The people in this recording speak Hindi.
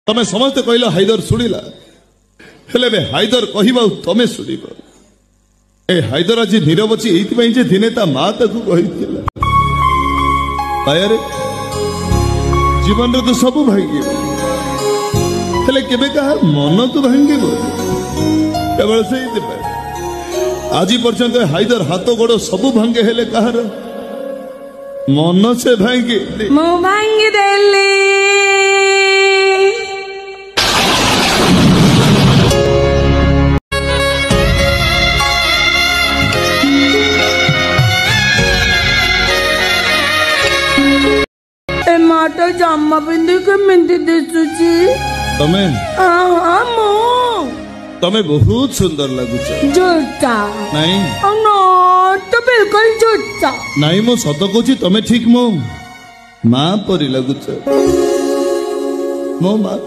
तमे समस्ते कहल हाइदर शुणिला हेले बे हाइदर कहबा तमे शुणिब ए हाइदर आज नीरव अच्छी एइथिपाई जे दिने ता मां ताकू कहिथिला आयारे जीवन रे तो सब भांगी हेले केबे कहा मन को भांगी केवल से आज पर्यंत हाइदर हाथ गोड़ सब भांगे हेले कहार मन से भांगी मो भांगी देली माटा जामा बिंदी के मिंदी दिसुची तमे हाँ मो तमे बहुत सुंदर लगुच झूठा नहीं ना तो बिल्कुल झूठा नहीं मो सत कहूँ तमे ठीक मो मां परी लगुच मो मां।